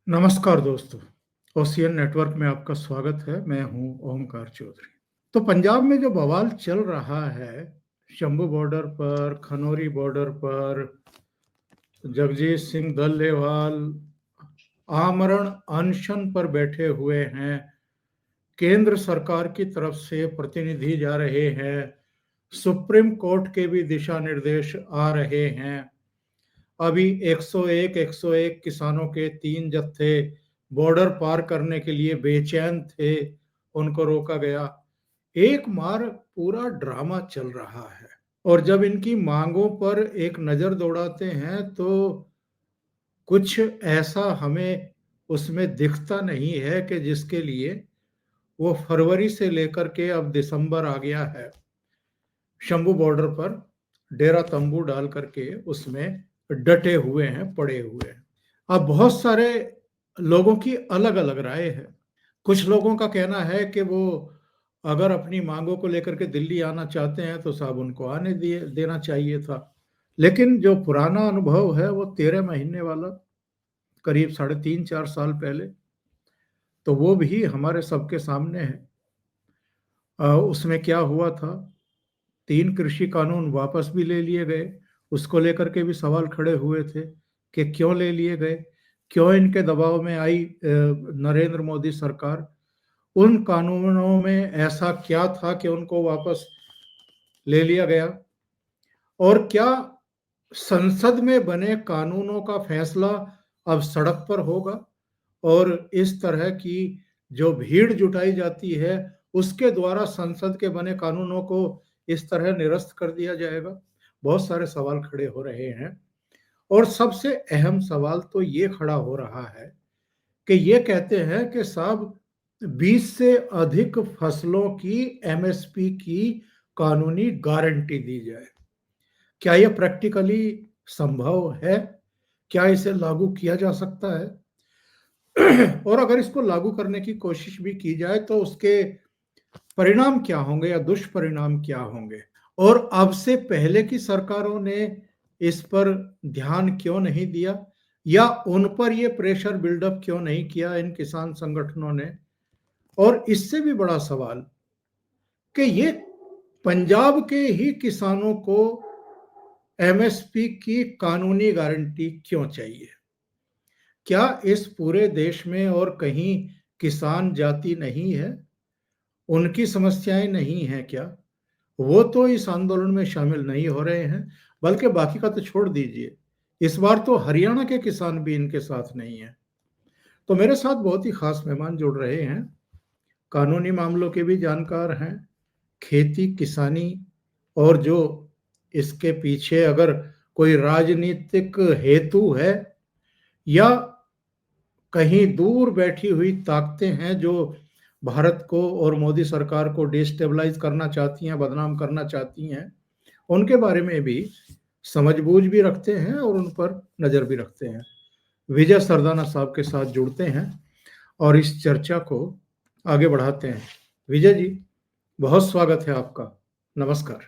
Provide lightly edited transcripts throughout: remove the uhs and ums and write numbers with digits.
नमस्कार दोस्तों, ocean network में आपका स्वागत है। मैं हूं ओमकार चौधरी। तो पंजाब में जो बवाल चल रहा है, शंभू बॉर्डर पर, खनौरी बॉर्डर पर, जगजीत सिंह डल्लेवाल आमरण अनशन पर बैठे हुए हैं। केंद्र सरकार की तरफ से प्रतिनिधि जा रहे हैं, सुप्रीम कोर्ट के भी दिशा निर्देश आ रहे हैं। अभी 101 किसानों के 3 जत्थे बॉर्डर पार करने के लिए बेचैन थे, उनको रोका गया। एक मार पूरा ड्रामा चल रहा है और जब इनकी मांगों पर एक नजर दौड़ाते हैं तो कुछ ऐसा हमें उसमें दिखता नहीं है कि जिसके लिए वो फरवरी से लेकर के अब दिसंबर आ गया है, शंभू बॉर्डर पर डेरा तंबू डाल करके उसमें डटे हुए हैं, पड़े हुए हैं। अब बहुत सारे लोगों की अलग अलग राय है। कुछ लोगों का कहना है कि वो अगर अपनी मांगों को लेकर के दिल्ली आना चाहते हैं तो साहब उनको आने दिए देना चाहिए था। लेकिन जो पुराना अनुभव है वो 13 महीने वाला, करीब 3.5-4 साल पहले, तो वो भी हमारे सबके सामने है। उसमें क्या हुआ था, 3 कृषि कानून वापस भी ले लिए गए। उसको लेकर के भी सवाल खड़े हुए थे कि क्यों ले लिए गए, क्यों इनके दबाव में आई नरेंद्र मोदी सरकार। उन कानूनों में ऐसा क्या था कि उनको वापस ले लिया गया, और क्या संसद में बने कानूनों का फैसला अब सड़क पर होगा और इस तरह की जो भीड़ जुटाई जाती है उसके द्वारा संसद के बने कानूनों को इस तरह निरस्त कर दिया जाएगा। बहुत सारे सवाल खड़े हो रहे हैं और सबसे अहम सवाल तो ये खड़ा हो रहा है कि ये कहते हैं कि साहब 20 से अधिक फसलों की एमएसपी की कानूनी गारंटी दी जाए। क्या यह प्रैक्टिकली संभव है? क्या इसे लागू किया जा सकता है? और अगर इसको लागू करने की कोशिश भी की जाए तो उसके परिणाम क्या होंगे या दुष्परिणाम क्या होंगे? और अब से पहले की सरकारों ने इस पर ध्यान क्यों नहीं दिया या उन पर ये प्रेशर बिल्डअप क्यों नहीं किया इन किसान संगठनों ने? और इससे भी बड़ा सवाल कि ये पंजाब के ही किसानों को एमएसपी की कानूनी गारंटी क्यों चाहिए? क्या इस पूरे देश में और कहीं किसान जाति नहीं है? उनकी समस्याएं नहीं हैं क्या? वो तो इस आंदोलन में शामिल नहीं हो रहे हैं, बल्कि बाकी का तो छोड़ दीजिए, इस बार तो हरियाणा के किसान भी इनके साथ नहीं है। तो मेरे साथ बहुत ही खास मेहमान जुड़ रहे हैं, कानूनी मामलों के भी जानकार हैं, खेती किसानी और जो इसके पीछे अगर कोई राजनीतिक हेतु है या कहीं दूर बैठी हुई ताकतें हैं जो भारत को और मोदी सरकार को डिस्टेबलाइज करना चाहती हैं, बदनाम करना चाहती हैं, उनके बारे में भी समझबूझ भी रखते हैं और उन पर नज़र भी रखते हैं। विजय सरदाना साहब के साथ जुड़ते हैं और इस चर्चा को आगे बढ़ाते हैं। विजय जी, बहुत स्वागत है आपका। नमस्कार।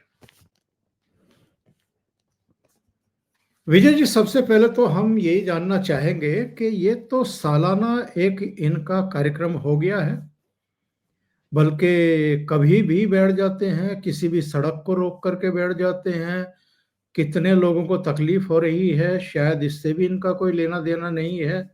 विजय जी, सबसे पहले तो हम यही जानना चाहेंगे कि ये तो सालाना एक इनका कार्यक्रम हो गया है, बल्कि कभी भी बैठ जाते हैं, किसी भी सड़क को रोक करके बैठ जाते हैं। कितने लोगों को तकलीफ हो रही है, शायद इससे भी इनका कोई लेना देना नहीं है।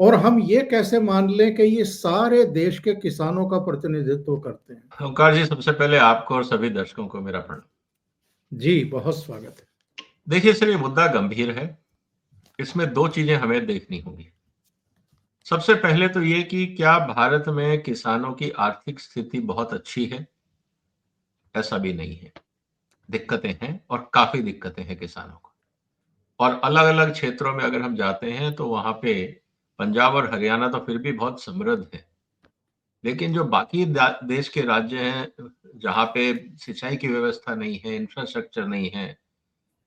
और हम ये कैसे मान लें कि ये सारे देश के किसानों का प्रतिनिधित्व करते हैं? ओंकार जी, सबसे पहले आपको और सभी दर्शकों को मेरा प्रणाम। जी, बहुत स्वागत है। देखिए सर, ये मुद्दा गंभीर है। इसमें 2 चीजें हमें देखनी होंगी। सबसे पहले तो ये कि क्या भारत में किसानों की आर्थिक स्थिति बहुत अच्छी है? ऐसा भी नहीं है। दिक्कतें हैं और काफ़ी दिक्कतें हैं किसानों को। और अलग-अलग क्षेत्रों में अगर हम जाते हैं तो वहाँ पे पंजाब और हरियाणा तो फिर भी बहुत समृद्ध है। लेकिन जो बाकी देश के राज्य हैं, जहाँ पे सिंचाई की व्यवस्था नहीं है, इंफ्रास्ट्रक्चर नहीं है,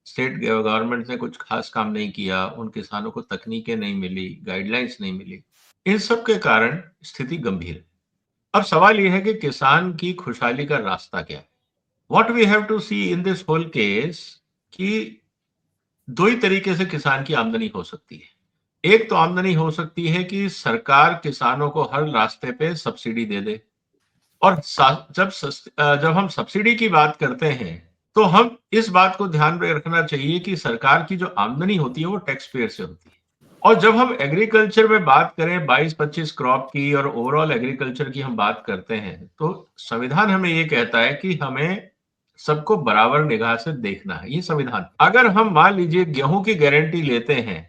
स्टेट गवर्नमेंट ने कुछ खास काम नहीं किया, उन किसानों को तकनीकें नहीं मिली, गाइडलाइंस नहीं मिली, इन सब के कारण स्थिति गंभीर है। अब सवाल यह है कि किसान की खुशहाली का रास्ता क्या है? What we have to see in this whole case कि 2 ही तरीके से किसान की आमदनी हो सकती है। एक तो आमदनी हो सकती है कि सरकार किसानों को हर रास्ते पे सब्सिडी दे दे, और जब हम सब्सिडी की बात करते हैं तो हम इस बात को ध्यान में रखना चाहिए कि सरकार की जो आमदनी होती है वो टैक्स पेयर से होती है। और जब हम एग्रीकल्चर में बात करें 22-25 क्रॉप की और ओवरऑल एग्रीकल्चर की हम बात करते हैं, तो संविधान हमें ये कहता है कि हमें सबको बराबर निगाह से देखना है, ये संविधान। अगर हम मान लीजिए गेहूं की गारंटी लेते हैं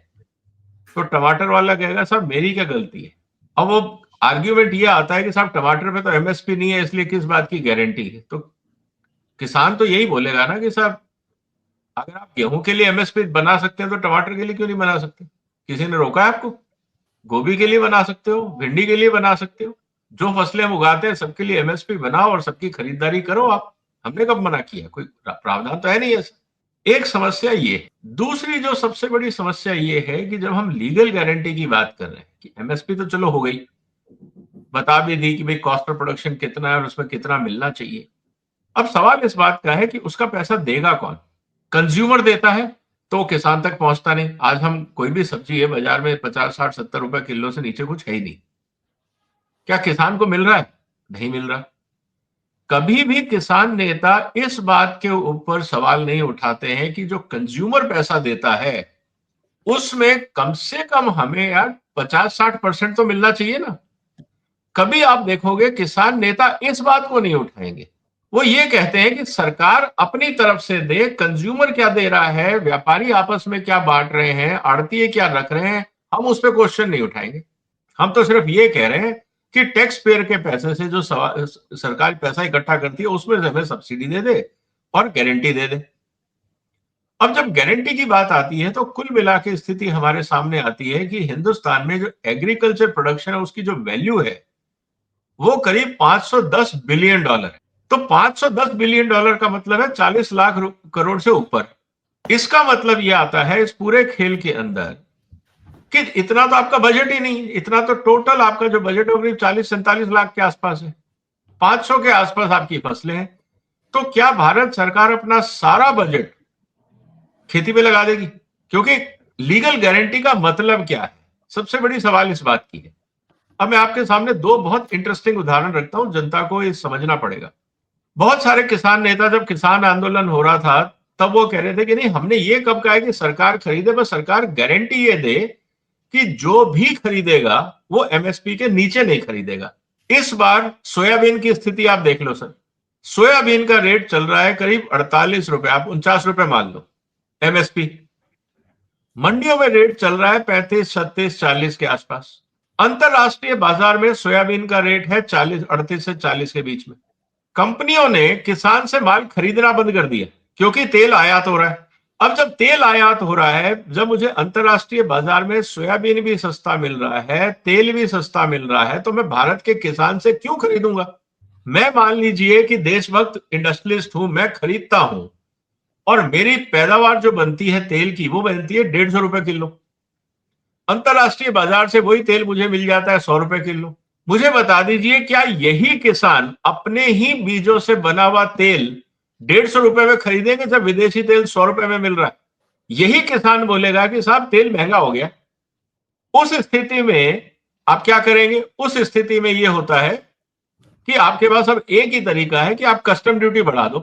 तो टमाटर वाला कहेगा साहब मेरी क्या गलती है। अब वो आर्ग्यूमेंट ये आता है कि साहब टमाटर पे तो एमएसपी नहीं है इसलिए किस बात की गारंटी है। तो किसान तो यही बोलेगा ना कि साहब अगर आप गेहूं के लिए एमएसपी बना सकते हैं तो टमाटर के लिए क्यों नहीं बना सकते? किसी ने रोका है आपको? गोभी के लिए बना सकते हो, भिंडी के लिए बना सकते हो, जो फसलें हम उगाते हैं सबके लिए एमएसपी बनाओ और सबकी खरीदारी करो आप। हमने कब मना किया? कोई प्रावधान तो है नहीं ऐसा। एक समस्या ये है। दूसरी जो सबसे बड़ी समस्या ये है कि जब हम लीगल गारंटी की बात कर रहे हैं कि एमएसपी तो चलो हो गई, बता भी दी कि भाई कॉस्ट ऑफ प्रोडक्शन कितना है और उसमें कितना मिलना चाहिए। अब सवाल इस बात का है कि उसका पैसा देगा कौन? कंज्यूमर देता है तो किसान तक पहुंचता नहीं। आज हम कोई भी सब्जी है बाजार में 50-60-70 रुपए किलो से नीचे कुछ है ही नहीं। क्या किसान को मिल रहा है? नहीं मिल रहा। कभी भी किसान नेता इस बात के ऊपर सवाल नहीं उठाते हैं कि जो कंज्यूमर पैसा देता है उसमें कम से कम हमें यार 50-60% तो मिलना चाहिए ना। कभी आप देखोगे किसान नेता इस बात को नहीं उठाएंगे। वो ये कहते हैं कि सरकार अपनी तरफ से दे, कंज्यूमर क्या दे रहा है, व्यापारी आपस में क्या बांट रहे हैं, आड़तीये क्या रख रहे हैं, हम उस पर क्वेश्चन नहीं उठाएंगे। हम तो सिर्फ ये कह रहे हैं कि टैक्स पेयर के पैसे से जो सरकार पैसा इकट्ठा करती है उसमें से हमें सब्सिडी दे दे और गारंटी दे दे। अब जब गारंटी की बात आती है तो कुल मिला के स्थिति हमारे सामने आती है कि हिंदुस्तान में जो एग्रीकल्चर प्रोडक्शन है उसकी जो वैल्यू है वो करीब $510 बिलियन है। तो $510 बिलियन का मतलब है 40 लाख करोड़ से ऊपर। इसका मतलब यह आता है इस पूरे खेल के अंदर कि इतना तो आपका बजट ही नहीं है। इतना तो टोटल आपका जो बजट है करीब 40-47 लाख के आसपास है। 500 के आसपास आपकी फसलें हैं। तो क्या भारत सरकार अपना सारा बजट खेती पे लगा देगी? क्योंकि लीगल गारंटी का मतलब क्या है, सबसे बड़ी सवाल इस बात की है। अब मैं आपके सामने दो बहुत इंटरेस्टिंग उदाहरण रखता हूं, जनता को ये समझना पड़ेगा। बहुत सारे किसान नेता जब किसान आंदोलन हो रहा था तब वो कह रहे थे कि नहीं हमने ये कब कहा है कि सरकार खरीदे, बस सरकार गारंटी ये दे कि जो भी खरीदेगा वो एमएसपी के नीचे नहीं खरीदेगा। इस बार सोयाबीन की स्थिति आप देख लो सर। सोयाबीन का रेट चल रहा है करीब 48 रुपए, आप 49 रुपए मान लो एमएसपी। मंडियों में रेट चल रहा है 35, 36, 40 के आसपास। अंतरराष्ट्रीय बाजार में सोयाबीन का रेट है 38 से 40 के बीच में। कंपनियों ने किसान से माल खरीदना बंद कर दिया क्योंकि तेल आयात हो रहा है। अब जब तेल आयात हो रहा है, जब मुझे अंतरराष्ट्रीय बाजार में सोयाबीन भी सस्ता मिल रहा है, तेल भी सस्ता मिल रहा है, तो मैं भारत के किसान से क्यों खरीदूंगा? मैं मान लीजिए कि देशभक्त इंडस्ट्रियलिस्ट हूं, मैं खरीदता हूं और मेरी पैदावार जो बनती है तेल की वो बनती है 150 रुपए किलो। अंतरराष्ट्रीय बाजार से वही तेल मुझे मिल जाता है 100 रुपए किलो। मुझे बता दीजिए क्या यही किसान अपने ही बीजों से बना हुआ तेल 150 रुपए में खरीदेंगे जब विदेशी तेल 100 रुपए में मिल रहा है? यही किसान बोलेगा कि साहब तेल महंगा हो गया। उस स्थिति में आप क्या करेंगे? उस स्थिति में यह होता है कि आपके पास अब एक ही तरीका है कि आप कस्टम ड्यूटी बढ़ा दो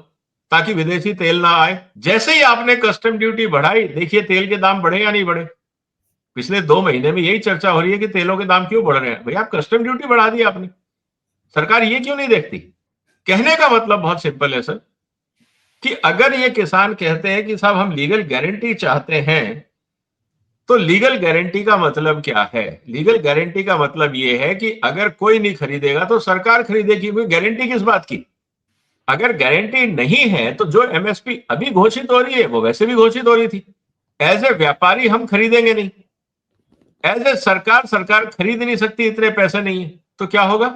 ताकि विदेशी तेल ना आए। जैसे ही आपने कस्टम ड्यूटी बढ़ाई, देखिए तेल के दाम बढ़े या नहीं बढ़े। पिछले 2 महीने में यही चर्चा हो रही है कि तेलों के दाम क्यों बढ़ रहे हैं। भैया आप कस्टम ड्यूटी बढ़ा दी आपने, सरकार ये क्यों नहीं देखती? कहने का मतलब बहुत सिंपल है सर कि अगर ये किसान कहते हैं कि साहब हम लीगल गारंटी चाहते हैं, तो लीगल गारंटी का मतलब क्या है? लीगल गारंटी का मतलब ये है कि अगर कोई नहीं खरीदेगा तो सरकार खरीदेगी। गारंटी किस बात की? अगर गारंटी नहीं है तो जो एमएसपी अभी घोषित हो रही है वो वैसे भी घोषित हो रही थी। एज ए व्यापारी हम खरीदेंगे नहीं, एज ए सरकार खरीद नहीं सकती, इतने पैसे नहीं है। तो क्या होगा?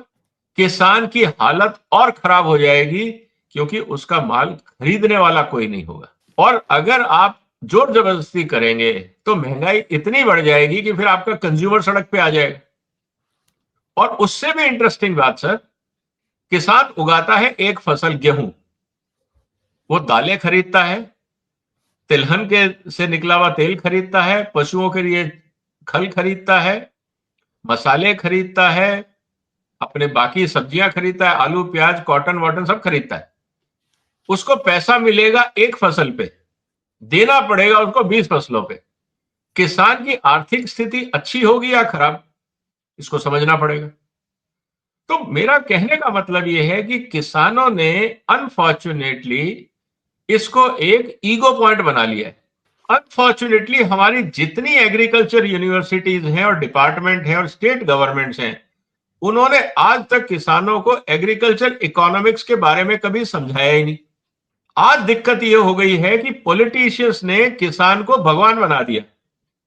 किसान की हालत और खराब हो जाएगी क्योंकि उसका माल खरीदने वाला कोई नहीं होगा। और अगर आप जोर जबरदस्ती करेंगे तो महंगाई इतनी बढ़ जाएगी कि फिर आपका कंज्यूमर सड़क पे आ जाएगा। और उससे भी इंटरेस्टिंग बात सर, किसान उगाता है एक फसल गेहूं, वो दालें खरीदता है, तिलहन के से निकला हुआ तेल खरीदता है, पशुओं के लिए खल खरीदता है, मसाले खरीदता है, अपने बाकी सब्जियां खरीदता है, आलू प्याज कॉटन वॉटन सब खरीदता है। उसको पैसा मिलेगा एक फसल पे, देना पड़ेगा उसको 20 फसलों पे। किसान की आर्थिक स्थिति अच्छी होगी या खराब, इसको समझना पड़ेगा। तो मेरा कहने का मतलब यह है कि किसानों ने अनफॉर्चुनेटली इसको एक ईगो पॉइंट बना लिया है। अनफॉर्चुनेटली हमारी जितनी एग्रीकल्चर यूनिवर्सिटीज हैं और डिपार्टमेंट हैं और स्टेट गवर्नमेंट्स हैं, उन्होंने आज तक किसानों को एग्रीकल्चर इकोनॉमिक्स के बारे में कभी समझाया ही नहीं। आज दिक्कत यह हो गई है कि पॉलिटिशियंस ने किसान को भगवान बना दिया।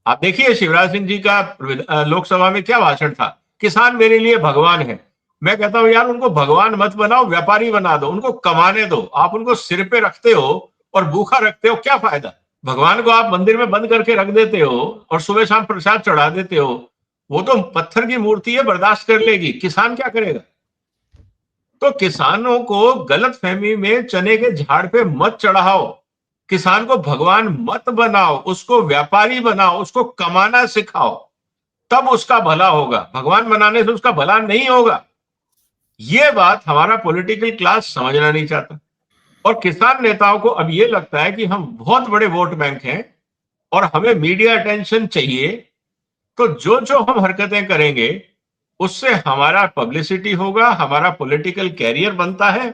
आप देखिए शिवराज सिंह जी का लोकसभा में क्या भाषण था, किसान मेरे लिए भगवान है। मैं कहता हूं यार उनको भगवान मत बनाओ, व्यापारी बना दो, उनको कमाने दो। आप उनको सिर पे रखते हो और भूखा रखते हो, क्या फायदा। भगवान को आप मंदिर में बंद करके रख देते हो और सुबह शाम प्रसाद चढ़ा देते हो, वो तो पत्थर की मूर्ति है, बर्दाश्त कर लेगी, किसान क्या करेगा। तो किसानों को गलतफहमी में चने के झाड़ पे मत चढ़ाओ, किसान को भगवान मत बनाओ, उसको व्यापारी बनाओ, उसको कमाना सिखाओ, तब उसका भला होगा। भगवान बनाने से उसका भला नहीं होगा। यह बात हमारा पॉलिटिकल क्लास समझना नहीं चाहता और किसान नेताओं को अब यह लगता है कि हम बहुत बड़े वोट बैंक हैं और हमें मीडिया अटेंशन चाहिए, तो जो जो हम हरकतें करेंगे उससे हमारा पब्लिसिटी होगा, हमारा पॉलिटिकल कैरियर बनता है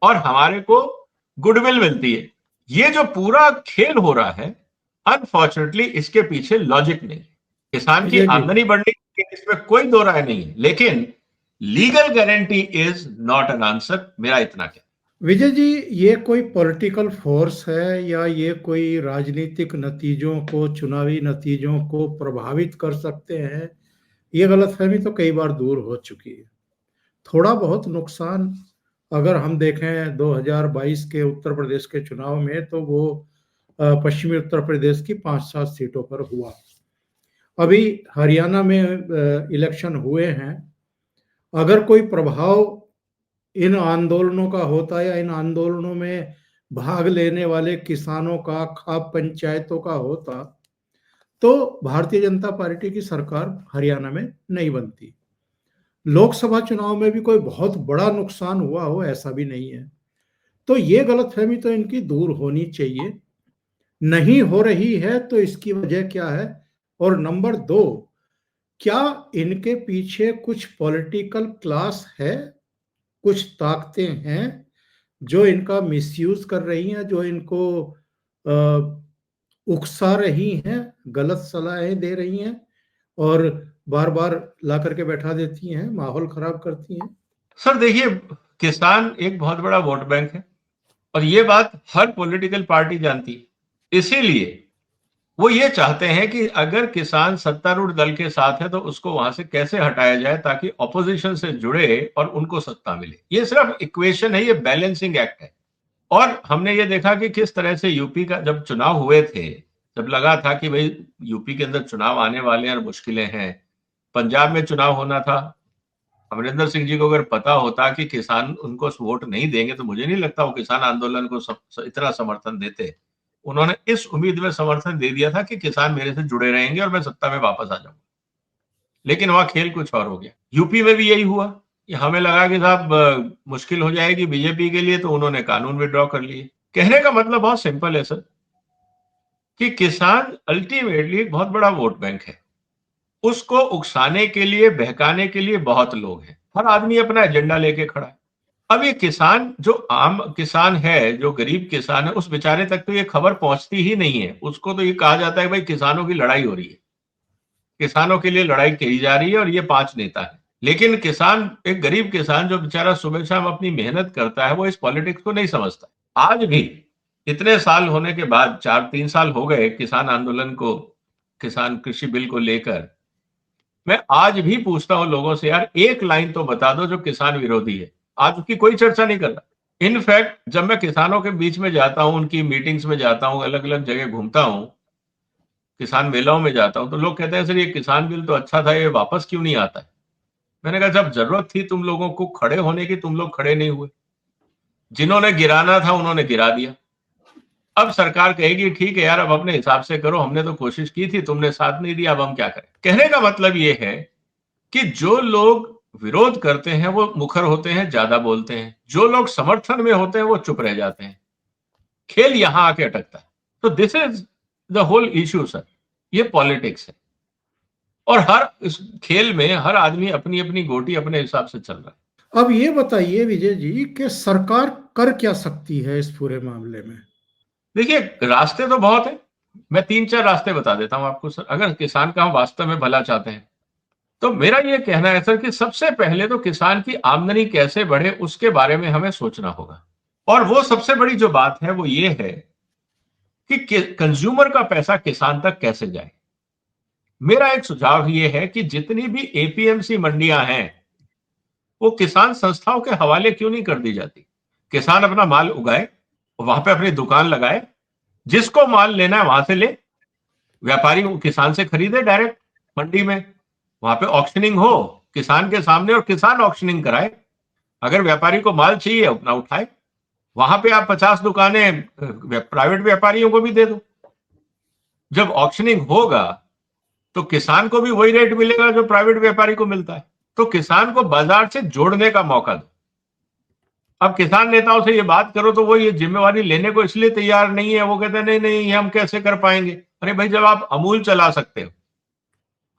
और हमारे को गुडविल मिलती है। ये जो पूरा खेल हो रहा है, अनफॉर्चुनेटली इसके पीछे लॉजिक नहीं है। किसान की विजय जी, आमदनी बढ़ने की इसमें कोई दो राय नहीं है, लेकिन legal guarantee is not an answer. मेरा इतना क्या। विजय जी, ये कोई पॉलिटिकल फोर्स है या ये कोई राजनीतिक नतीजों को, चुनावी नतीजों को प्रभावित कर सकते हैं, ये गलतफहमी तो कई बार दूर हो चुकी है। थोड़ा बहुत नुकसान अगर हम देखें 2022 के उत्तर प्रदेश के चुनाव में, तो वो पश्चिमी उत्तर प्रदेश की 5-7 सीटों पर हुआ। अभी हरियाणा में इलेक्शन हुए हैं। अगर कोई प्रभाव इन आंदोलनों का होता या इन आंदोलनों में भाग लेने वाले किसानों का, खाप पंचायतों का होता, तो भारतीय जनता पार्टी की सरकार हरियाणा में नहीं बनती। लोकसभा चुनाव में भी कोई बहुत बड़ा नुकसान हुआ हो ऐसा भी नहीं है। तो ये गलतफहमी तो इनकी दूर होनी चाहिए। नहीं हो रही है तो इसकी वजह क्या है? और नंबर दो, क्या इनके पीछे कुछ पॉलिटिकल क्लास है, कुछ ताकतें हैं जो इनका मिसयूज कर रही हैं, जो इनको उकसा रही हैं, गलत सलाहें दे रही हैं और बार बार ला करके बैठा देती हैं, माहौल खराब करती हैं? सर देखिए, किसान एक बहुत बड़ा वोट बैंक है और ये बात हर पॉलिटिकल पार्टी जानती है। इसीलिए वो ये चाहते हैं कि अगर किसान सत्तारूढ़ दल के साथ है तो उसको वहां से कैसे हटाया जाए ताकि ऑपोजिशन से जुड़े और उनको सत्ता मिले। ये सिर्फ इक्वेशन है, ये बैलेंसिंग एक्ट है। और हमने ये देखा कि किस तरह से यूपी का जब चुनाव हुए थे, जब लगा था कि भाई यूपी के अंदर चुनाव आने वाले हैं और मुश्किलें हैं, पंजाब में चुनाव होना था। अमरिंदर सिंह जी को अगर पता होता कि किसान उनको वोट नहीं देंगे तो मुझे नहीं लगता वो किसान आंदोलन को इतना समर्थन देते। उन्होंने इस उम्मीद में समर्थन दे दिया था कि किसान मेरे से जुड़े रहेंगे और मैं सत्ता में वापस आ जाऊंगा। लेकिन वहां खेल कुछ और हो गया। यूपी में भी यही हुआ कि हमें लगा कि साहब मुश्किल हो जाएगी बीजेपी के लिए, तो उन्होंने कानून विड्रॉ कर लिए। कहने का मतलब बहुत सिंपल है सर, कि किसान अल्टीमेटली एक बहुत बड़ा वोट बैंक है। उसको उकसाने के लिए, बहकाने के लिए बहुत लोग हैं। हर आदमी अपना एजेंडा लेके खड़ा है। अब ये किसान, जो आम किसान है, जो गरीब किसान है, उस बेचारे तक तो ये खबर पहुंचती ही नहीं है। उसको तो ये कहा जाता है भाई किसानों की लड़ाई हो रही है, किसानों के लिए लड़ाई की जा रही है और ये 5 नेता है। लेकिन किसान, एक गरीब किसान जो बेचारा सुबह शाम अपनी मेहनत करता है, वो इस पॉलिटिक्स को नहीं समझता। आज भी इतने साल होने के बाद, 3 साल हो गए किसान आंदोलन को, किसान कृषि बिल को लेकर, मैं आज भी पूछता हूं लोगों से, यार एक लाइन तो बता दो जो किसान विरोधी है। आज उसकी कोई चर्चा नहीं कर रहा। इनफैक्ट जब मैं किसानों के बीच में जाता हूं, उनकी मीटिंग्स में जाता हूं, अलग अलग जगह घूमता हूं, किसान मेलाओं में जाता हूं, तो लोग कहते हैं सर ये किसान बिल तो अच्छा था, ये वापस क्यों नहीं आता है। मैंने कहा जब जरूरत थी तुम लोगों को खड़े होने की, तुम लोग खड़े नहीं हुए। जिन्होंने गिराना था उन्होंने गिरा दिया। अब सरकार कहेगी ठीक है यार, अब अपने हिसाब से करो, हमने तो कोशिश की थी, तुमने साथ नहीं दिया, अब हम क्या करें। कहने का मतलब ये है कि जो लोग विरोध करते हैं वो मुखर होते हैं, ज्यादा बोलते हैं, जो लोग समर्थन में होते हैं वो चुप रह जाते हैं। खेल यहां आके अटकता है। तो this is the whole issue sir, ये पॉलिटिक्स है। और हर इस खेल में हर आदमी अपनी अपनी गोटी अपने हिसाब से चल रहा है। अब ये बताइए विजय जी कि सरकार कर क्या सकती है इस पूरे मामले में? देखिए, रास्ते तो बहुत है। मैं 3-4 रास्ते बता देता हूं आपको सर, अगर किसान का हम वास्तव में भला चाहते हैं। तो मेरा ये कहना है सर कि सबसे पहले तो किसान की आमदनी कैसे बढ़े उसके बारे में हमें सोचना होगा। और वो सबसे बड़ी जो बात है वो ये है कि कंज्यूमर का पैसा किसान तक कैसे जाए। मेरा एक सुझाव ये है कि जितनी भी एपीएमसी मंडियां हैं वो किसान संस्थाओं के हवाले क्यों नहीं कर दी जाती। किसान अपना माल उगाए, वहां पे अपनी दुकान लगाए, जिसको माल लेना है वहां से ले, व्यापारी किसान से खरीदे डायरेक्ट मंडी में, वहां पे ऑक्शनिंग हो किसान के सामने और किसान ऑक्शनिंग कराए। अगर व्यापारी को माल चाहिए अपना उठाए, वहां पे आप 50 दुकानें प्राइवेट व्यापारियों को भी दे दो। जब ऑक्शनिंग होगा तो किसान को भी वही रेट मिलेगा जो प्राइवेट व्यापारी को मिलता है। तो किसान को बाजार से जोड़ने का मौका दो। अब किसान नेताओं से ये बात करो तो वो ये जिम्मेवारी लेने को इसलिए तैयार नहीं है, वो कहते हैं नहीं नहीं ये हम कैसे कर पाएंगे। अरे भाई, जब आप अमूल चला सकते हो,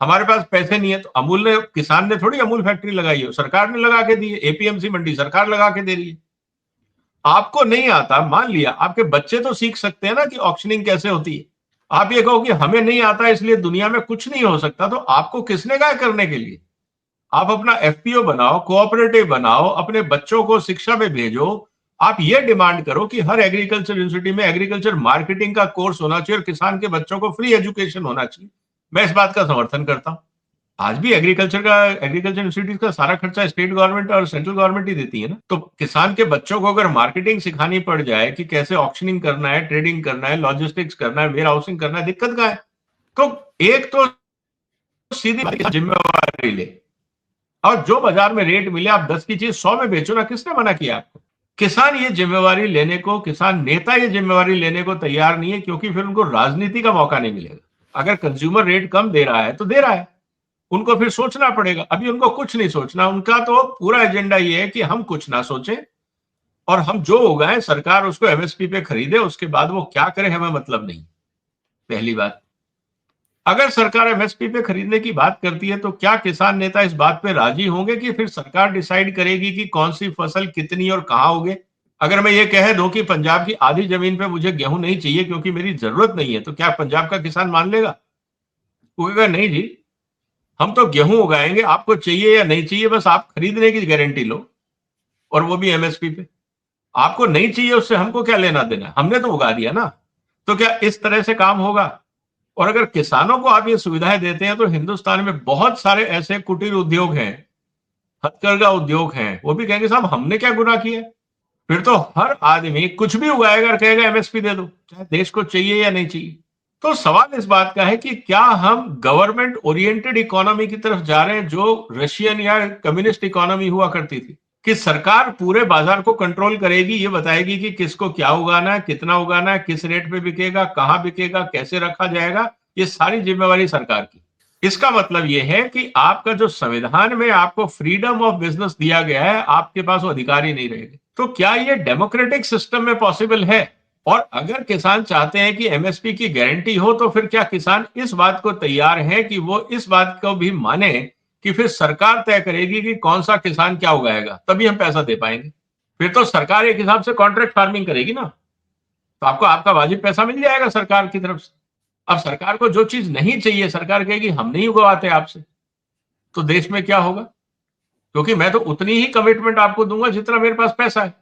हमारे पास पैसे नहीं है, तो अमूल ने, किसान ने थोड़ी अमूल फैक्ट्री लगाई है, सरकार ने लगा के दी है। एपीएमसी मंडी सरकार लगा के दे रही है। आपको नहीं आता, मान लिया, आपके बच्चे तो सीख सकते हैं ना कि ऑक्शनिंग कैसे होती है। आप ये कहो कि हमें नहीं आता इसलिए दुनिया में कुछ नहीं हो सकता, तो आपको किसने कहा करने के लिए। आप अपना एफपीओ बनाओ, कोऑपरेटिव बनाओ, अपने बच्चों को शिक्षा में भेजो। आप ये डिमांड करो कि हर एग्रीकल्चर यूनिवर्सिटी में एग्रीकल्चर मार्केटिंग का कोर्स होना चाहिए और किसान के बच्चों को फ्री एजुकेशन होना चाहिए। मैं इस बात का समर्थन करता हूं। आज भी एग्रीकल्चर यूनिवर्सिटीज का सारा खर्चा स्टेट गवर्नमेंट और सेंट्रल गवर्नमेंट ही देती है ना। तो किसान के बच्चों को अगर मार्केटिंग सिखानी पड़ जाए कि कैसे ऑक्शनिंग करना है, ट्रेडिंग करना है, लॉजिस्टिक्स करना है, वेयर हाउसिंग करना है, दिक्कत क्या है। तो एक तो सीधी जिम्मेवारी ले, और जो बाजार में रेट मिले आप 10 की चीज 100 में बेचो ना, किसने मना किया आपको। किसान ये जिम्मेवारी लेने को, किसान नेता ये जिम्मेवारी लेने को तैयार नहीं है, क्योंकि फिर उनको राजनीति का मौका नहीं मिलेगा। अगर कंज्यूमर रेट कम दे रहा है तो दे रहा है, उनको फिर सोचना पड़ेगा। अभी उनको कुछ नहीं सोचना, उनका तो पूरा एजेंडा ये है कि हम कुछ ना सोचें और हम जो उगाएं सरकार उसको एमएसपी पे खरीदे, उसके बाद वो क्या करे हमें मतलब नहीं। पहली बात, अगर सरकार एमएसपी पे खरीदने की बात करती है तो क्या किसान नेता इस बात पे राजी होंगे कि फिर सरकार डिसाइड करेगी कि कौन सी फसल कितनी और कहां उगे। अगर मैं ये कह दूं कि पंजाब की आधी जमीन पे मुझे गेहूं नहीं चाहिए क्योंकि मेरी जरूरत नहीं है, तो क्या पंजाब का किसान मान लेगा? वो कहेगा नहीं जी, हम तो गेहूं उगाएंगे, आपको चाहिए या नहीं चाहिए बस आप खरीदने की गारंटी लो, और वो भी एमएसपी पे। आपको नहीं चाहिए उससे हमको क्या लेना देना, हमने तो उगा दिया ना। तो क्या इस तरह से काम होगा? और अगर किसानों को आप ये सुविधाएं देते हैं तो हिंदुस्तान में बहुत सारे ऐसे कुटीर उद्योग हैं, हथकरघा उद्योग हैं, वो भी कहेंगे साहब हमने क्या गुनाह किया। फिर तो हर आदमी कुछ भी उगाएगा और कहेगा एमएसपी दे दो, चाहे देश को चाहिए या नहीं चाहिए। तो सवाल इस बात का है कि क्या हम गवर्नमेंट ओरिएंटेड इकोनॉमी की तरफ जा रहे हैं, जो रशियन या कम्युनिस्ट इकोनॉमी हुआ करती थी, कि सरकार पूरे बाजार को कंट्रोल करेगी, ये बताएगी कि किसको क्या उगाना है, कितना उगाना है, किस रेट पे बिकेगा, कहां बिकेगा, कैसे रखा जाएगा, ये सारी जिम्मेवारी सरकार की। इसका मतलब यह है कि आपका जो संविधान में आपको फ्रीडम ऑफ बिजनेस दिया गया है, आपके पास वो अधिकार ही नहीं रहेगा। तो क्या ये डेमोक्रेटिक सिस्टम में पॉसिबल है? और अगर किसान चाहते हैं कि एमएसपी की गारंटी हो, तो फिर क्या किसान इस बात को तैयार है कि वो इस बात को भी माने कि फिर सरकार तय करेगी कि कौन सा किसान क्या उगाएगा, तभी हम पैसा दे पाएंगे। फिर तो सरकार एक हिसाब से कॉन्ट्रैक्ट फार्मिंग करेगी ना, तो आपको आपका वाजिब पैसा मिल जाएगा सरकार की तरफ से। अब सरकार को जो चीज नहीं चाहिए, सरकार कहेगी हम नहीं उगवाते आपसे, तो देश में क्या होगा? क्योंकि मैं तो उतनी ही कमिटमेंट आपको दूंगा जितना मेरे पास पैसा है।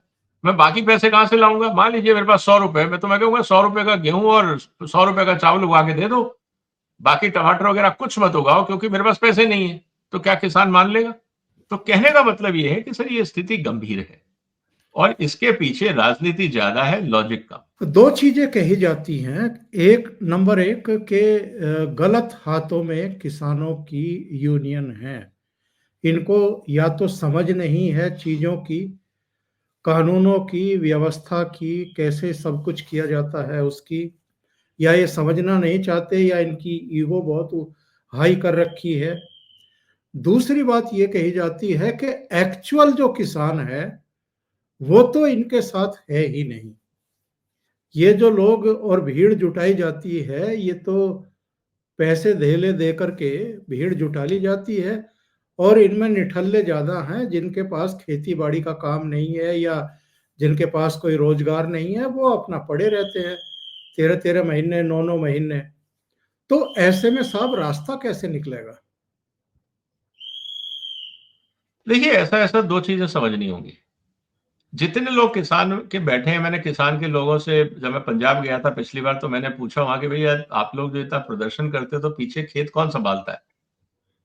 मैं बाकी पैसे कहां से लाऊंगा? मान लीजिए मेरे पास 100 रुपए, मैं तो मैं कहूंगा 100 रुपए का गेहूं और 100 रुपए का चावल उगा के दे दो, बाकी टमाटर वगैरह कुछ मत उगाओ क्योंकि मेरे पास पैसे नहीं है। तो क्या किसान मान लेगा? तो कहने का मतलब यह है कि सर ये स्थिति गंभीर है और इसके पीछे राजनीति ज्यादा है, लॉजिक कम। दो चीजें कही जाती हैं। एक, नंबर एक के गलत हाथों में किसानों की यूनियन है। इनको या तो समझ नहीं है चीजों की, कानूनों की, व्यवस्था की, कैसे सब कुछ किया जाता है उसकी, या ये समझना नहीं चाहते, या इनकी ईगो बहुत हाई कर रखी है। दूसरी बात ये कही जाती है कि एक्चुअल जो किसान है वो तो इनके साथ है ही नहीं। ये जो लोग और भीड़ जुटाई जाती है, ये तो पैसे धेले दे करके भीड़ जुटा ली जाती है, और इनमें निठल्ले ज्यादा हैं जिनके पास खेती बाड़ी का काम नहीं है या जिनके पास कोई रोजगार नहीं है, वो अपना पड़े रहते हैं 13-13 महीने, 9-9 महीने। तो ऐसे में साहब रास्ता कैसे निकलेगा? देखिए, ऐसा ऐसा दो चीजें समझनी होंगी। जितने लोग किसान के बैठे हैं, मैंने किसान के लोगों से, जब मैं पंजाब गया था पिछली बार, तो मैंने पूछा वहां के, भैया आप लोग जो इतना प्रदर्शन करते हो तो पीछे खेत कौन संभालता है?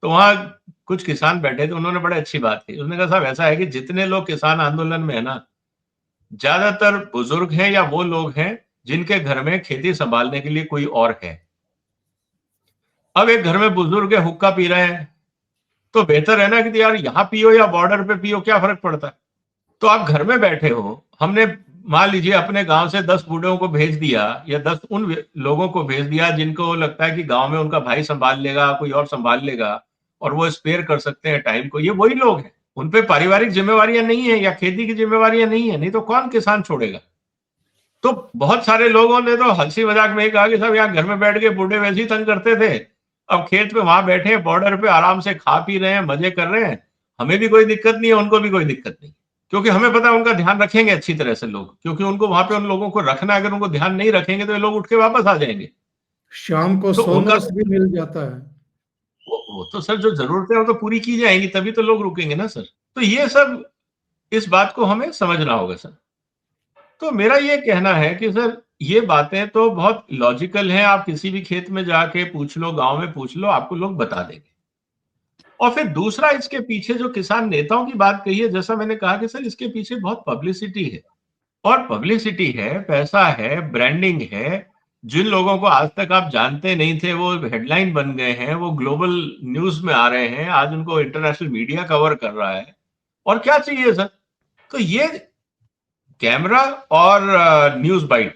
तो वहां कुछ किसान बैठे थे, उन्होंने बड़े अच्छी बात की। उसने कहा, साहब ऐसा है कि जितने लोग किसान आंदोलन में है ना, ज्यादातर बुजुर्ग हैं या वो लोग हैं जिनके घर में खेती संभालने के लिए कोई और है। अब एक घर में बुजुर्ग है, हुक्का पी रहे हैं, तो बेहतर है ना कि यार यहां पियो या बॉर्डर पे पियो, क्या फर्क पड़ता है? तो आप घर में बैठे हो, हमने मान लीजिए अपने गांव से 10 बूढ़ों को भेज दिया, या 10 उन लोगों को भेज दिया जिनको लगता है कि गांव में उनका भाई संभाल लेगा, कोई और संभाल लेगा, और वो स्पेयर कर सकते हैं टाइम को। ये वही लोग हैं, उन पे पारिवारिक जिम्मेवारियां नहीं है या खेती की जिम्मेवारियां नहीं है, नहीं तो कौन किसान छोड़ेगा? तो बहुत सारे लोगों ने तो हंसी मजाक में ही कहा कि साहब यहाँ घर में बैठ के बूढ़े वैसे ही तंग करते थे, अब खेत पे वहां बैठे हैं, बॉर्डर पे आराम से खा पी रहे हैं, मजे कर रहे हैं, हमें भी कोई दिक्कत नहीं है, उनको भी कोई दिक्कत नहीं, क्योंकि हमें पता है उनका ध्यान रखेंगे अच्छी तरह से लोग, क्योंकि उनको वहां पे उन लोगों को रखना, अगर उनको ध्यान नहीं रखेंगे तो ये लोग उठ के वापस आ जाएंगे। शाम को तो उनका सोमरस भी मिल जाता है। वो तो सर, जो जरूरतें हैं वो तो पूरी की जाएंगी, तभी तो लोग रुकेंगे ना सर। तो ये सब, इस बात को हमें समझना होगा सर। तो मेरा ये कहना है कि सर, ये बातें तो बहुत लॉजिकल हैं, आप किसी भी खेत में जाके पूछ लो, गांव में पूछ लो, आपको लोग बता देंगे। और फिर दूसरा, इसके पीछे जो किसान नेताओं की बात कही है, जैसा मैंने कहा कि सर इसके पीछे बहुत पब्लिसिटी है, और पब्लिसिटी है, पैसा है, ब्रांडिंग है। जिन लोगों को आज तक आप जानते नहीं थे, वो हेडलाइन बन गए हैं, वो ग्लोबल न्यूज में आ रहे हैं, आज उनको इंटरनेशनल मीडिया कवर कर रहा है। और क्या चाहिए सर? तो ये कैमरा और न्यूज बाइट,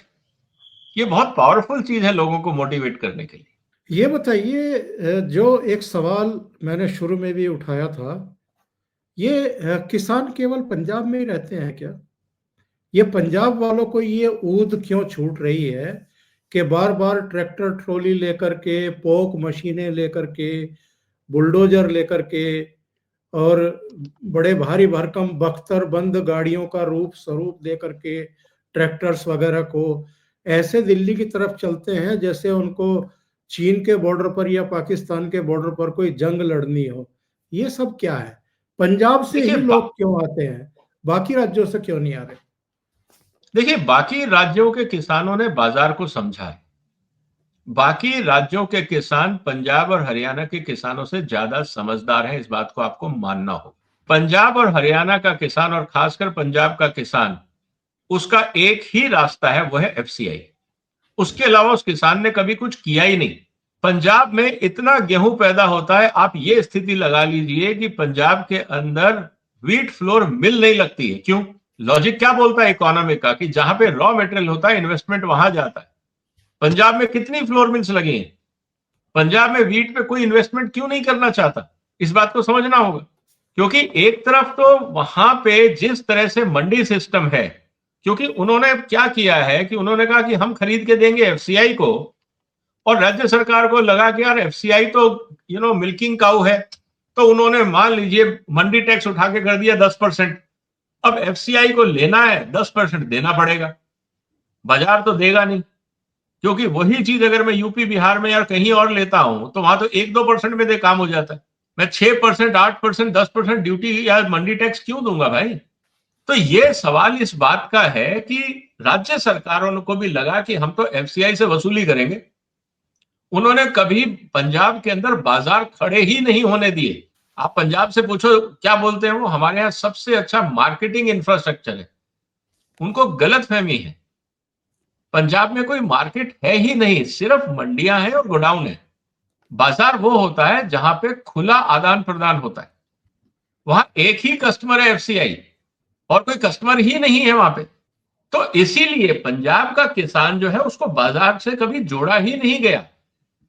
ये बहुत पावरफुल चीज है लोगों को मोटिवेट करने के लिए। ये बताइए, जो एक सवाल मैंने शुरू में भी उठाया था, ये किसान केवल पंजाब में ही रहते हैं क्या? ये पंजाब वालों को ये ऊद क्यों छूट रही है कि बार बार ट्रैक्टर ट्रॉली लेकर के, पोक मशीनें लेकर के, बुलडोजर लेकर के, और बड़े भारी भरकम बख्तर बंद गाड़ियों का रूप स्वरूप दे करके ट्रैक्टर्स वगैरह को ऐसे दिल्ली की तरफ चलते हैं जैसे उनको चीन के बॉर्डर पर या पाकिस्तान के बॉर्डर पर कोई जंग लड़नी हो। ये सब क्या है? पंजाब से देखिए ही लोग क्यों आते हैं, बाकी राज्यों से क्यों नहीं आ रहे? देखिए, बाकी राज्यों के किसानों ने बाजार को समझा है। बाकी राज्यों के किसान पंजाब और हरियाणा के किसानों से ज्यादा समझदार हैं, इस बात को आपको मानना होगा। पंजाब और हरियाणा का किसान, और खासकर पंजाब का किसान, उसका एक ही रास्ता है, वो है एफसीआई। उसके अलावा उस किसान ने कभी कुछ किया ही नहीं। पंजाब में इतना गेहूं पैदा होता है, आप ये स्थिति लगा लीजिए कि पंजाब के अंदर व्हीट फ्लोर मिल नहीं लगती है। क्यों? लॉजिक क्या बोलता है इकोनॉमी का, कि जहां पे रॉ मटेरियल होता है, इन्वेस्टमेंट वहां जाता है। पंजाब में कितनी फ्लोर मिल्स लगी हैं? पंजाब में व्हीट पे कोई इन्वेस्टमेंट क्यों नहीं करना चाहता? इस बात को समझना होगा। क्योंकि एक तरफ तो वहां पे जिस तरह से मंडी सिस्टम है, क्योंकि उन्होंने क्या किया है कि उन्होंने कहा कि हम खरीद के देंगे एफसीआई को, और राज्य सरकार को लगा कि यार एफसीआई तो मिल्किंग काऊ है, तो उन्होंने मान लीजिए मंडी टैक्स उठा के कर दिया 10%। अब एफसीआई को लेना है, 10% देना पड़ेगा, बाजार तो देगा नहीं। क्योंकि वही चीज अगर मैं यूपी बिहार में या कहीं और लेता हूं, तो वहां तो 1-2% में दे काम हो जाता है। मैं 6%, 8%, 10% ड्यूटी या मंडी टैक्स क्यों दूंगा भाई? तो ये सवाल इस बात का है कि राज्य सरकारों को भी लगा कि हम तो एफसीआई से वसूली करेंगे। उन्होंने कभी पंजाब के अंदर बाजार खड़े ही नहीं होने दिए। आप पंजाब से पूछो क्या बोलते हैं वो, हमारे यहां सबसे अच्छा मार्केटिंग इंफ्रास्ट्रक्चर है। उनको गलत फहमी है। पंजाब में कोई मार्केट है ही नहीं, सिर्फ मंडियां हैं और गोडाउन है। बाजार वो होता है जहां पे खुला आदान प्रदान होता है। वहां एक ही कस्टमर है, एफसीआई। और कोई कस्टमर ही नहीं है वहां पे। तो इसीलिए पंजाब का किसान जो है उसको बाजार से कभी जोड़ा ही नहीं गया।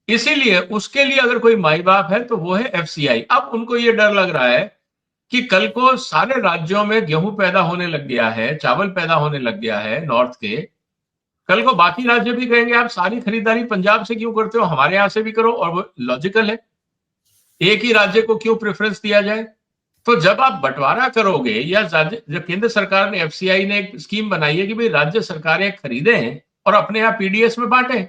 इसीलिए उसके लिए अगर कोई माई बाप है तो वो है एफसीआई। अब उनको ये डर लग रहा है कि कल को सारे राज्यों में गेहूं पैदा होने लग गया है, चावल पैदा होने लग गया है नॉर्थ के, कल को बाकी राज्य भी कहेंगे आप सारी खरीदारी पंजाब से क्यों करते हो, हमारे यहां से भी करो। और वो लॉजिकल है, एक ही राज्य को क्यों प्रेफरेंस दिया जाए। तो जब आप बंटवारा करोगे, या जब केंद्र सरकार ने, एफसीआई ने एक स्कीम बनाई है कि भाई राज्य सरकारें खरीदें और अपने यहाँ पीडीएस में बांटें,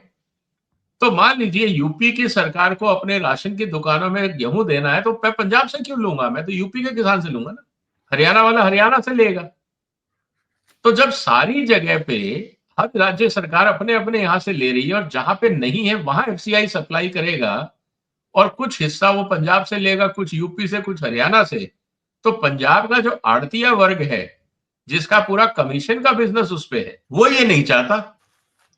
तो मान लीजिए यूपी की सरकार को अपने राशन की दुकानों में गेहूं देना है, तो मैं पंजाब से क्यों लूंगा, मैं तो यूपी के किसान से लूंगा ना, हरियाणा वाला हरियाणा से लेगा। तो जब सारी जगह पे हर राज्य सरकार अपने अपने यहां से ले रही है और जहां पे नहीं है वहां एफसीआई सप्लाई करेगा, और कुछ हिस्सा वो पंजाब से लेगा, कुछ यूपी से, कुछ हरियाणा से, तो पंजाब का जो आड़तिया वर्ग है जिसका पूरा कमीशन का बिजनेस उस पे है, वो ये नहीं चाहता।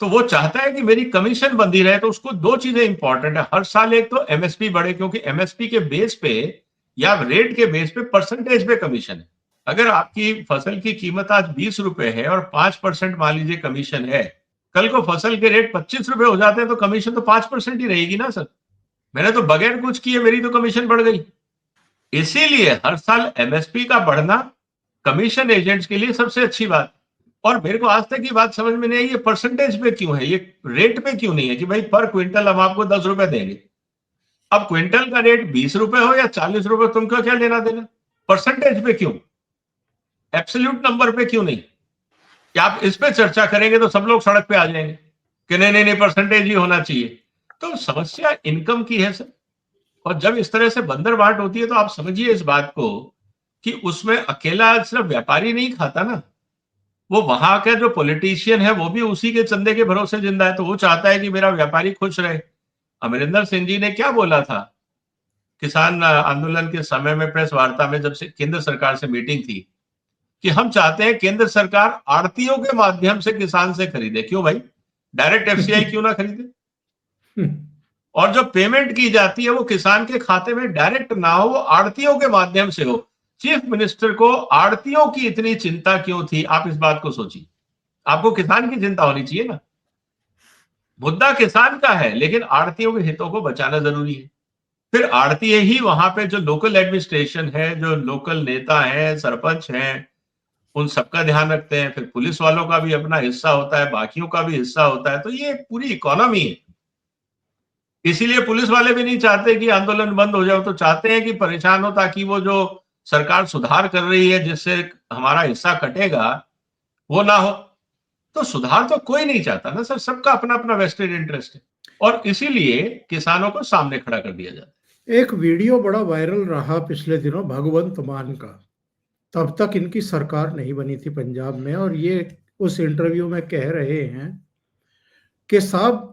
तो वो चाहता है कि मेरी कमीशन बंधी रहे। तो उसको दो चीजें इंपॉर्टेंट है हर साल, एक तो एमएसपी बढ़े, क्योंकि एमएसपी के बेस पे या रेट के बेस पे परसेंटेज पे कमीशन है। अगर आपकी फसल की कीमत आज 20 रुपए है और 5% मान लीजिए कमीशन है, कल को फसल के रेट 25 रुपए हो जाते हैं तो कमीशन तो 5% ही रहेगी ना सर। मैंने तो बगैर कुछ किए मेरी तो कमीशन बढ़ गई। इसीलिए हर साल एमएसपी का बढ़ना कमीशन एजेंट्स के लिए सबसे अच्छी बात। और मेरे को आज तक ये बात समझ में नहीं आई, ये परसेंटेज पे क्यों है, ये रेट पे क्यों नहीं है कि भाई पर क्विंटल हम आपको 10 रुपए देंगे। अब क्विंटल का रेट 20 रुपए हो या 40 रुपए, तुमका क्या लेना देना, परसेंटेज पे क्यों, एब्सोल्यूट नंबर पे क्यों नहीं। कि आप इस पे चर्चा करेंगे तो सब लोग सड़क पे आ जाएंगे कि नहीं नहीं नहीं परसेंटेज ही होना चाहिए। तो समस्या इनकम की है सर। और जब इस तरह से बंदर बाट होती है तो आप समझिए इस बात को कि उसमें अकेला सिर्फ व्यापारी नहीं खाता ना, वो वहां का जो पॉलिटिशियन है वो भी उसी के चंदे के भरोसे जिंदा है। तो वो चाहता है कि मेरा व्यापारी खुश रहे। अमरिंदर सिंह जी ने क्या बोला था किसान आंदोलन के समय में प्रेस वार्ता में, जब से केंद्र सरकार से मीटिंग थी, कि हम चाहते हैं केंद्र सरकार आड़तियों के माध्यम से किसान से खरीदे। क्यों भाई, डायरेक्ट एफसीआई क्यों ना खरीदे। और जो पेमेंट की जाती है वो किसान के खाते में डायरेक्ट ना हो, वो आड़तियों के माध्यम से हो। चीफ मिनिस्टर को आड़तियों की इतनी चिंता क्यों थी, आप इस बात को सोचिए। आपको किसान की चिंता होनी चाहिए ना, मुद्दा किसान का है लेकिन आड़तियों के हितों को बचाना जरूरी है। फिर आड़ती ही वहां पे जो लोकल एडमिनिस्ट्रेशन है, जो लोकल नेता है, सरपंच हैं, उन सबका ध्यान रखते हैं। फिर पुलिस वालों का भी अपना हिस्सा होता है, बाकियों का भी हिस्सा होता है। तो ये पूरी इकोनॉमी है। इसीलिए पुलिस वाले भी नहीं चाहते कि आंदोलन बंद हो जाए, तो चाहते हैं कि परेशान हो, ताकि वो जो सरकार सुधार कर रही है जिससे हमारा हिस्सा कटेगा वो ना हो। तो सुधार तो कोई नहीं चाहता ना सर, सबका अपना अपना वेस्टेड इंटरेस्ट है, और इसीलिए किसानों को सामने खड़ा कर दिया जाता है। एक वीडियो बड़ा वायरल रहा पिछले दिनों भगवंत मान का, तब तक इनकी सरकार नहीं बनी थी पंजाब में, और ये उस इंटरव्यू में कह रहे हैं कि साहब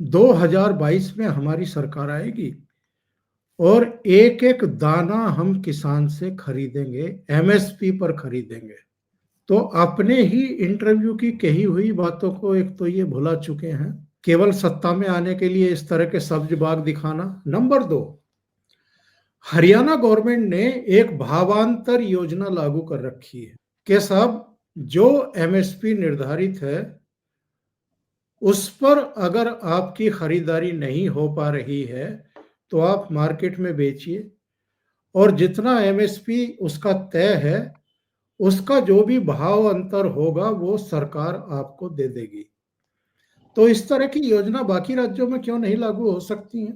2022 में हमारी सरकार आएगी और एक एक दाना हम किसान से खरीदेंगे, एमएसपी पर खरीदेंगे। तो अपने ही इंटरव्यू की कही हुई बातों को एक तो ये भुला चुके हैं, केवल सत्ता में आने के लिए इस तरह के सब्ज बाग दिखाना। नंबर 2, हरियाणा गवर्नमेंट ने एक भावांतर योजना लागू कर रखी है कि साहब जो एमएसपी निर्धारित है उस पर अगर आपकी खरीदारी नहीं हो पा रही है तो आप मार्केट में बेचिए, और जितना एमएसपी उसका तय है उसका जो भी भाव अंतर होगा वो सरकार आपको दे देगी। तो इस तरह की योजना बाकी राज्यों में क्यों नहीं लागू हो सकती है?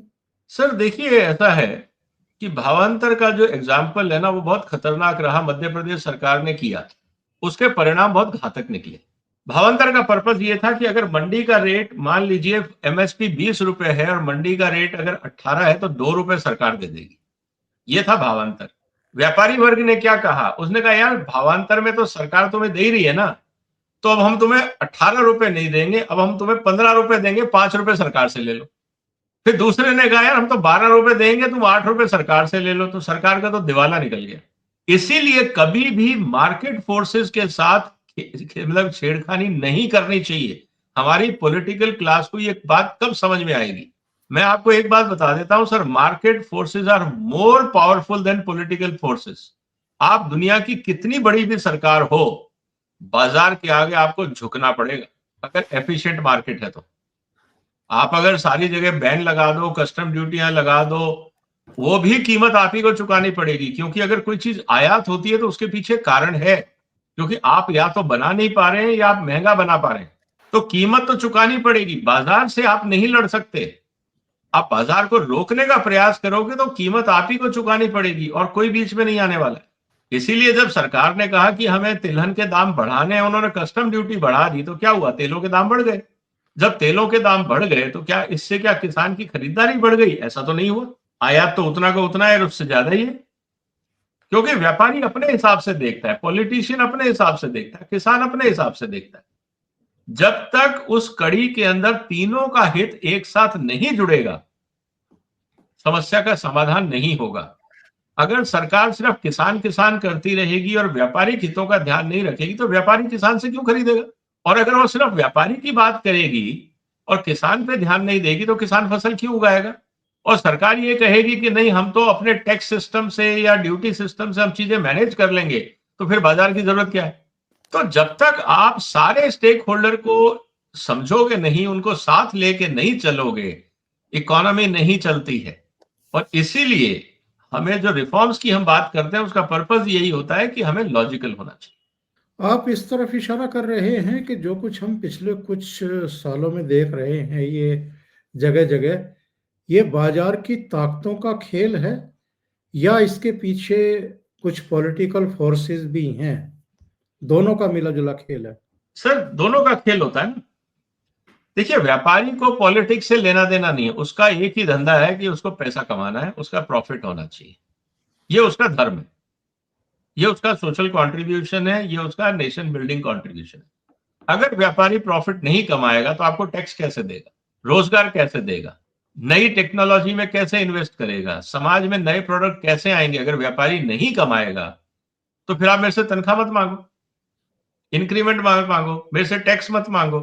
सर देखिए, ऐसा है कि भावांतर का जो एग्जाम्पल है ना वो बहुत खतरनाक रहा, मध्य प्रदेश सरकार ने किया, उसके परिणाम बहुत घातक निकले। भावांतर का पर्पज ये था कि अगर मंडी का रेट मान लीजिए एमएसपी 20 रुपए है और मंडी का रेट अगर 18 है तो 2 रुपए सरकार दे देगी। ये था भावांतर। व्यापारी वर्ग ने क्या कहा, उसने कहा यार भावांतर में तो सरकार तुम्हें दे रही है ना, तो अब हम तुम्हें 18 रुपए नहीं देंगे, अब हम तुम्हें 15 रुपए देंगे, 5 रुपए सरकार से ले लो। फिर दूसरे ने कहा यार हम तो 12 रुपए देंगे, तुम 8 रुपए सरकार से ले लो। तो सरकार का तो दिवाला निकल गया। इसीलिए कभी भी मार्केट फोर्सेस के साथ मतलब छेड़खानी नहीं करनी चाहिए। हमारी पॉलिटिकल क्लास को ये बात कब समझ में आएगी, मैं आपको एक बात बता देता हूं sir, market forces are more powerful than political forces. आप दुनिया की कितनी बड़ी भी सरकार हो, बाजार के आगे आपको झुकना पड़ेगा अगर एफिशिएंट मार्केट है तो। आप अगर सारी जगह बैन लगा दो, कस्टम ड्यूटियां लगा दो, वो भी कीमत आप ही को चुकानी पड़ेगी, क्योंकि अगर कोई चीज आयात होती है तो उसके पीछे कारण है, क्योंकि आप या तो बना नहीं पा रहे हैं या आप महंगा बना पा रहे हैं, तो कीमत तो चुकानी पड़ेगी। बाजार से आप नहीं लड़ सकते। आप बाजार को रोकने का प्रयास करोगे तो कीमत आप ही को चुकानी पड़ेगी और कोई बीच में नहीं आने वाला है। इसीलिए जब सरकार ने कहा कि हमें तिलहन के दाम बढ़ाने हैं, उन्होंने कस्टम ड्यूटी बढ़ा दी, तो क्या हुआ? तेलों के दाम बढ़ गए। जब तेलों के दाम बढ़ गए तो क्या इससे क्या किसान की खरीदारी बढ़ गई? ऐसा तो नहीं हुआ। आयात तो उतना का उतना है और उससे ज्यादा ही है, क्योंकि व्यापारी अपने हिसाब से देखता है, पॉलिटिशियन अपने हिसाब से देखता है, किसान अपने हिसाब से देखता है। जब तक उस कड़ी के अंदर तीनों का हित एक साथ नहीं जुड़ेगा, समस्या का समाधान नहीं होगा। अगर सरकार सिर्फ किसान किसान करती रहेगी और व्यापारिक हितों का ध्यान नहीं रखेगी, तो व्यापारी किसान से क्यों खरीदेगा? और अगर वो सिर्फ व्यापारी की बात करेगी और किसान पे ध्यान नहीं देगी, तो किसान फसल क्यों उगाएगा? और सरकार ये कहेगी कि नहीं, हम तो अपने टैक्स सिस्टम से या ड्यूटी सिस्टम से हम चीजें मैनेज कर लेंगे, तो फिर बाजार की जरूरत क्या है? तो जब तक आप सारे स्टेक होल्डर को समझोगे नहीं, उनको साथ लेके नहीं चलोगे, इकोनॉमी नहीं चलती है। और इसीलिए हमें जो रिफॉर्म्स की हम बात करते हैं, उसका पर्पस यही होता है कि हमें लॉजिकल होना चाहिए। आप इस तरफ इशारा कर रहे हैं कि जो कुछ हम पिछले कुछ सालों में देख रहे हैं, ये जगह जगह ये बाजार की ताकतों का खेल है, या इसके पीछे कुछ पॉलिटिकल फोर्सेस भी हैं? दोनों का मिला जुला खेल है। सर, दोनों का खेल होता है ना। देखिए, व्यापारी को पॉलिटिक्स से लेना देना नहीं है, उसका एक ही धंधा है कि उसको पैसा कमाना है, उसका प्रॉफिट होना चाहिए। ये उसका धर्म है, ये उसका सोशल कंट्रीब्यूशन है, ये उसका नेशन बिल्डिंग कंट्रीब्यूशन है। अगर व्यापारी प्रॉफिट नहीं कमाएगा तो आपको टैक्स कैसे देगा? रोजगार कैसे देगा? नई टेक्नोलॉजी में कैसे इन्वेस्ट करेगा? समाज में नए प्रोडक्ट कैसे आएंगे? अगर व्यापारी नहीं कमाएगा तो फिर आप मेरे से तनख्वाह मत मांगो, इंक्रीमेंट मांगो, मेरे से टैक्स मत मांगो।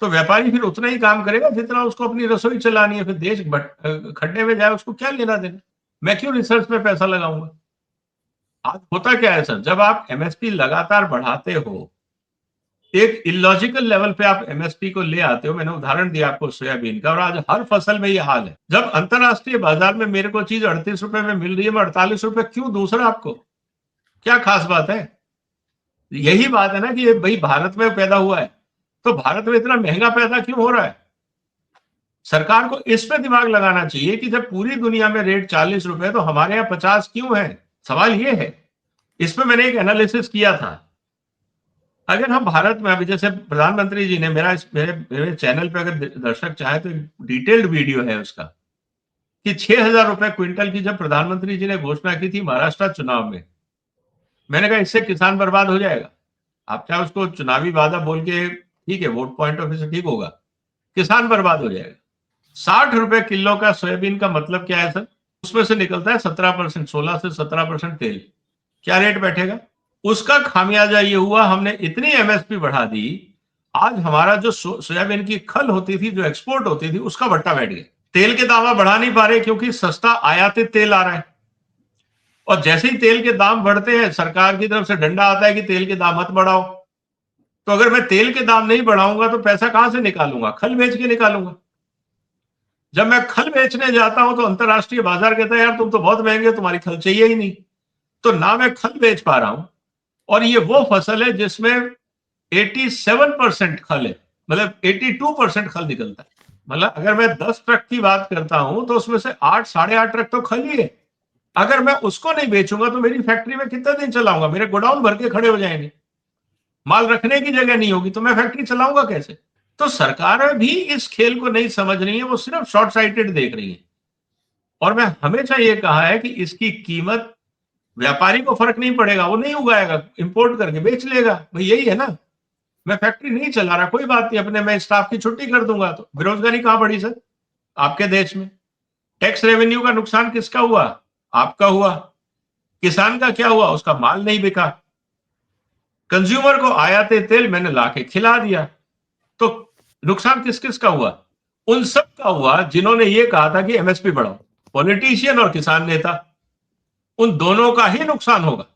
तो व्यापारी फिर उतना ही काम करेगा जितना उसको अपनी रसोई चलानी है। फिर देश खड्डे में जाए, उसको क्या लेना देना? मैं क्यों रिसर्च में पैसा लगाऊंगा? आज होता क्या है सर, जब आप एमएसपी लगातार बढ़ाते हो, एक इलॉजिकल लेवल पे आप एमएसपी को ले आते हो। मैंने उदाहरण दिया आपको सोयाबीन का, और आज हर फसल में ये हाल है। जब अंतरराष्ट्रीय बाजार में मेरे को चीज 38 रुपए में मिल रही है, मैं 48 रुपए क्यों दूं सर आपको? क्या खास बात है? यही बात है ना कि ये भाई भारत में पैदा हुआ है, तो भारत में इतना महंगा पैदा क्यों हो रहा है? सरकार को इस पे दिमाग लगाना चाहिए कि जब पूरी दुनिया में रेट 40 रुपए, तो हमारे यहाँ 50 क्यों है? सवाल ये है। इस पे मैंने एक एनालिसिस किया था। अगर हम भारत में, अभी जैसे प्रधानमंत्री जी ने, मेरे चैनल पे अगर दर्शक चाहे तो डिटेल्ड वीडियो है उसका, कि 6,000 रुपए क्विंटल की जब प्रधानमंत्री जी ने घोषणा की थी महाराष्ट्र चुनाव में, मैंने कहा इससे किसान बर्बाद हो जाएगा। आप चाहे उसको चुनावी वादा बोल के, ठीक है, वोट पॉइंट ऑफ व्यू से ठीक होगा, किसान बर्बाद हो जाएगा। 60 रुपए किलो का सोयाबीन का मतलब क्या है सर? उसमें से निकलता है 17%, 16 से 17% तेल। क्या रेट बैठेगा? उसका खामियाजा ये हुआ, हमने इतनी एमएसपी बढ़ा दी, आज हमारा जो सोयाबीन की खल होती थी, जो एक्सपोर्ट होती थी, उसका भट्टा बैठ गया। तेल के दाम बढ़ा नहीं पा रहे क्योंकि सस्ता आयातित तेल आ रहा है। और जैसे ही तेल के दाम बढ़ते हैं, सरकार की तरफ से डंडा आता है कि तेल के दाम मत बढ़ाओ। तो अगर मैं तेल के दाम नहीं बढ़ाऊंगा तो पैसा कहां से निकालूंगा? खल बेच के निकालूंगा। जब मैं खल बेचने जाता हूं तो अंतरराष्ट्रीय बाजार कहता है यार तुम तो बहुत महंगे, तुम्हारी खल चाहिए ही नहीं। तो ना मैं खल बेच पा रहा हूं, और ये वो फसल है जिसमें 87% खल है, मतलब 82% खल निकलता है। मतलब अगर मैं 10 ट्रक की बात करता हूं तो उसमें से 8, 8.5 ट्रक तो खल ही है। अगर मैं उसको नहीं बेचूंगा तो मेरी फैक्ट्री में कितना दिन चलाऊंगा? मेरे गोडाउन भर के खड़े हो जाएंगे, माल रखने की जगह नहीं होगी, तो मैं फैक्ट्री चलाऊंगा कैसे? तो सरकारें भी इस खेल को नहीं समझ रही है, वो सिर्फ शॉर्ट साइटेड देख रही है। और मैं हमेशा ये कहा है कि इसकी कीमत व्यापारी को फर्क नहीं पड़ेगा, वो नहीं उगाएगा, इंपोर्ट करके बेच लेगा। भाई यही है ना। मैं फैक्ट्री नहीं चला रहा, कोई बात नहीं, अपने मैं स्टाफ की छुट्टी कर दूंगा। तो बेरोजगारी कहां बढ़ी सर आपके देश में? टैक्स रेवेन्यू का नुकसान किसका हुआ? आपका हुआ। किसान का क्या हुआ? उसका माल नहीं बिका। कंज्यूमर को आयाते तेल मैंने लाके खिला दिया। तो नुकसान किस किस का हुआ? उन सब का हुआ जिन्होंने ये कहा था कि एमएसपी बढ़ाओ, पॉलिटिशियन और किसान नेता। उन दोनों का ही नुकसान होगा।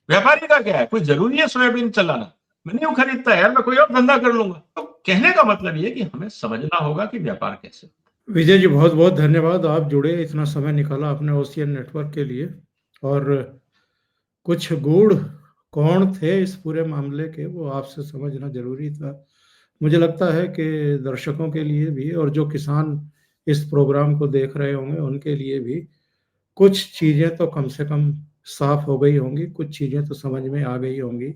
व्यापारी का क्या है, कोई जरूरी है सोयाबीन चलाना, मैं नहीं खरीदता यार, मैं कोई और धंधा कर लूंगा। तो कहने का मतलब ये कि हमें समझना होगा कि व्यापार कैसे। विजय जी बहुत बहुत धन्यवाद, आप जुड़े, इतना समय निकाला आपने ओशियन नेटवर्क के लिए। और कुछ गूढ़ कौन थे इस पूरे मामले के, वो आपसे समझना जरूरी था। मुझे लगता है कि दर्शकों के लिए भी और जो किसान इस प्रोग्राम को देख रहे होंगे उनके लिए भी कुछ चीज़ें तो कम से कम साफ हो गई होंगी, कुछ चीज़ें तो समझ में आ गई होंगी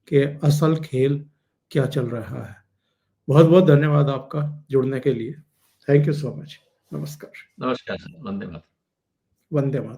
कि असल खेल क्या चल रहा है। बहुत बहुत धन्यवाद आपका जुड़ने के लिए। Thank you so much. नमस्कार। नमस्कार सर, वंदे मातरम। वंदे मातरम।